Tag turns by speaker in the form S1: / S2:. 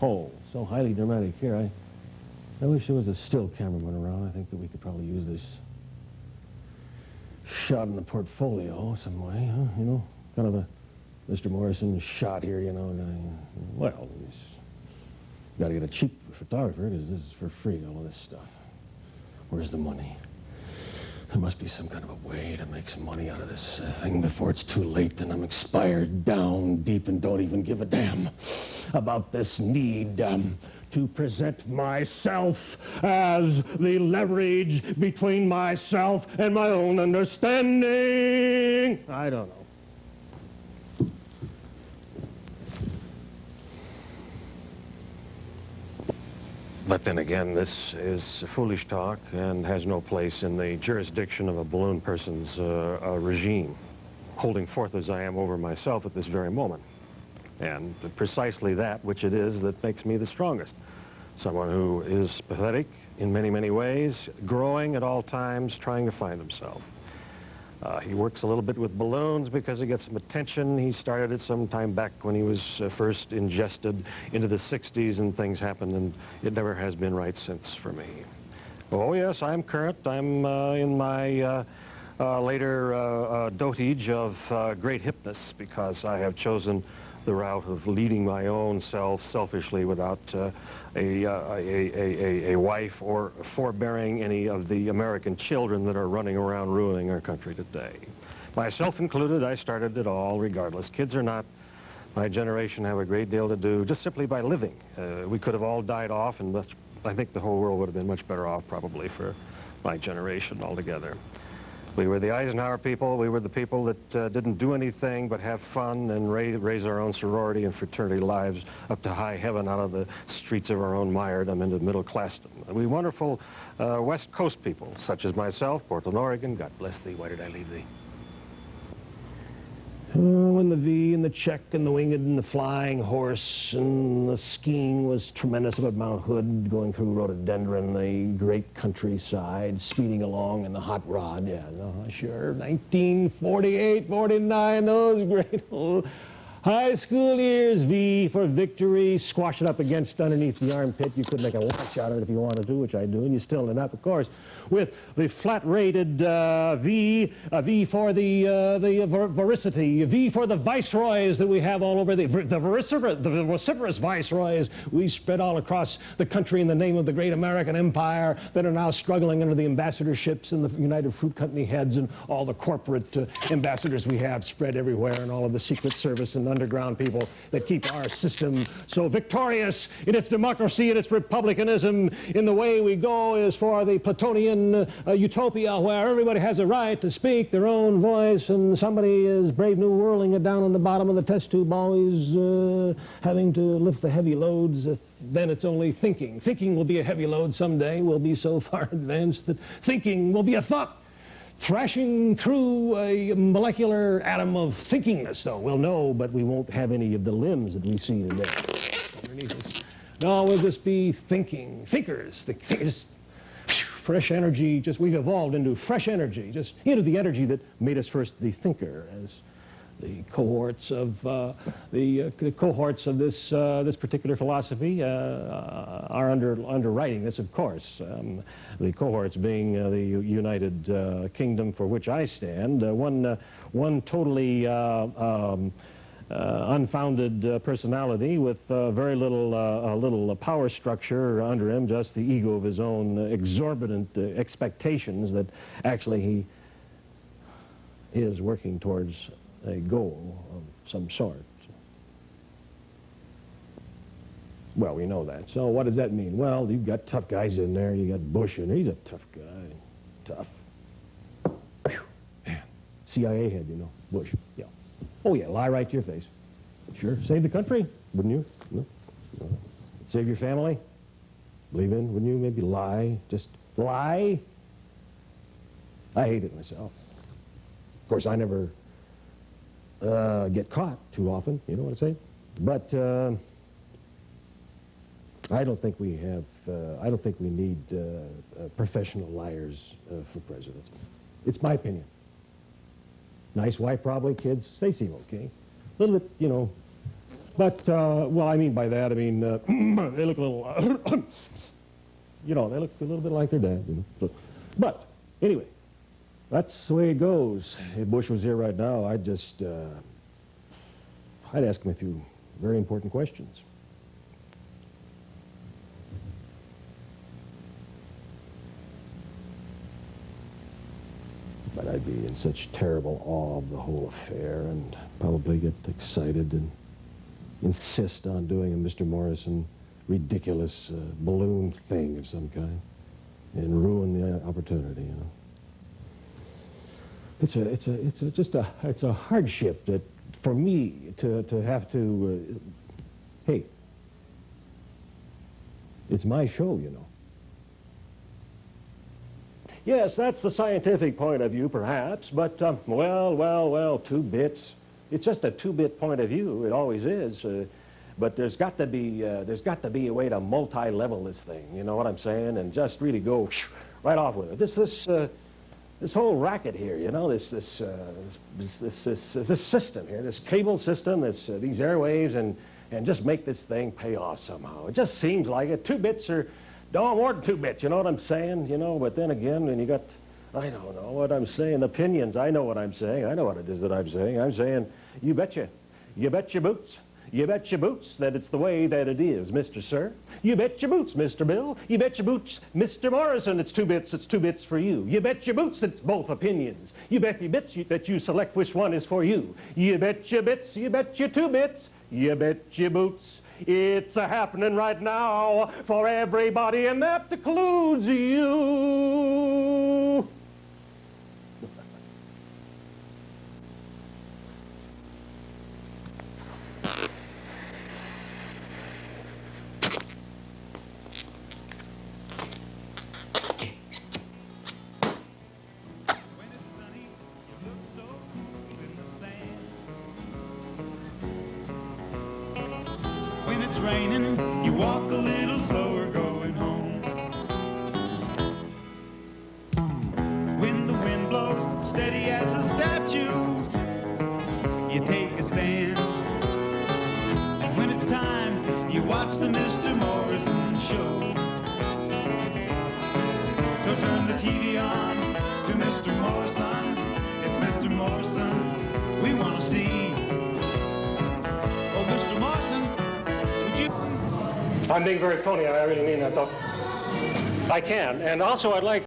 S1: Oh, so highly dramatic here. I wish there was a still cameraman around. I think that we could probably use this shot in the portfolio some way, huh? You know, kind of a Mister Morrison shot here, you know. Well, got to get a cheap photographer because this is for free, all of this stuff. Where's the money? There must be some kind of a way to make some money out of this thing before it's too late and I'm expired down deep and don't even give a damn about this need to present myself as the leverage between myself and my own understanding. I don't know. But then again, this is foolish talk and has no place in the jurisdiction of a balloon person's regime, holding forth as I am over myself at this very moment. And precisely that which it is that makes me the strongest. Someone who is pathetic in many, many ways, growing at all times, trying to find himself. He works a little bit with balloons because he gets some attention. He started it some time back when he was first ingested into the 60s, and things happened, and it never has been right since for me. Oh, yes, I'm current. I'm in my later dotage of great hipness because I have chosen the route of leading my own self selfishly without a wife or forbearing any of the American children that are running around ruining our country today. Myself included, I started it all regardless. Kids or not, my generation have a great deal to do just simply by living. We could have all died off, and I think the whole world would have been much better off probably for my generation altogether. We were the Eisenhower people. We were the people that didn't do anything but have fun and raise our own sorority and fraternity lives up to high heaven out of the streets of our own miredom into middle classdom. We wonderful West Coast people, such as myself, Portland, Oregon. God bless thee. Why did I leave thee? Oh, and the V and the check and the winged and the flying horse and the skiing was tremendous up at Mount Hood, going through rhododendron, the great countryside, speeding along in the hot rod. Yeah, no, sure. 1948, 49, those great old high school years. V for victory, squash it up against underneath the armpit. You could make a watch out of it if you wanted to, which I do, and you still end up, of course, with the flat-rated V, V for the voracity, V for the viceroys that we have all over the vociferous viceroys we spread all across the country in the name of the great American empire that are now struggling under the ambassadorships and the United Fruit Company heads and all the corporate ambassadors we have spread everywhere, and all of the Secret Service and underground people that keep our system so victorious in its democracy and its republicanism. In the way we go is for the Platonian utopia where everybody has a right to speak their own voice, and somebody is brave new whirling it down on the bottom of the test tube, always having to lift the heavy loads. Then it's only thinking. Thinking will be a heavy load someday. We'll be so far advanced that thinking will be a thought. Thrashing through a molecular atom of thinkingness, though. We'll know, but we won't have any of the limbs that we see today underneath us. No, we'll just be thinking. Thinkers. Just fresh energy. Just we've evolved into fresh energy. Just into the energy that made us first the thinker, as the cohorts of this particular philosophy are underwriting this, of course. The cohorts being the United Kingdom, for which I stand. One totally unfounded personality with very little power structure under him, just the ego of his own exorbitant expectations that actually he is working towards a goal of some sort. Well, we know that. So what does that mean? Well, you've got tough guys in there. You got Bush in there. He's a tough guy. Tough. Whew. Man. CIA head, you know. Bush. Yeah. Oh, yeah. Lie right to your face. Sure. Save the country, wouldn't you? No. No. Save your family? Believe in, wouldn't you? Maybe lie. Just lie. I hate it myself. Of course, I never get caught too often, you know what I'm saying? But I don't think we have, I don't think we need professional liars for presidents. It's my opinion. Nice wife, probably, kids, they seem okay. A little bit, you know, But, well, I mean by that, I mean, they look a little, you know, they look a little bit like their dad, you know. But, anyway, that's the way it goes. If Bush was here right now, I'd just, I'd ask him a few very important questions. But I'd be in such terrible awe of the whole affair and probably get excited and insist on doing a Mr. Morrison ridiculous balloon thing of some kind and ruin the opportunity, you know. It's a hardship that for me to have to, hey, it's my show, you know. Yes, that's the scientific point of view, perhaps, but, well, 2 bits. It's just a 2-bit point of view. It always is. But there's got to be a way to multi-level this thing. You know what I'm saying? And just really go right off with it. This whole racket here, you know, this system here, this cable system, these airwaves, and just make this thing pay off somehow. It just seems like it. 2 bits are. No, more than 2 bits, you know what I'm saying? You know, but then again, when you got, I don't know what I'm saying, opinions, I know what I'm saying. I know what it is that I'm saying. I'm saying, you betcha boots. You bet your boots that it's the way that it is, Mr. Sir. You bet your boots, Mr. Bill. You bet your boots, Mr. Morrison, it's 2 bits for you. You bet your boots it's both opinions. You bet your bits that you select which one is for you. You bet your bits, you bet your 2 bits. You bet your boots. It's happening right now for everybody, and that includes you.
S2: When it's raining, you walk a little slower going home. When the wind blows steady as a statue, you take a stand. And when it's time, you watch the Mister Morrison Show. So turn the TV on to Mister Morrison. It's Mister Morrison we want to see. Oh, Mister Morrison,
S1: I'm being very phony, I really mean that, though. I can. And also, I'd like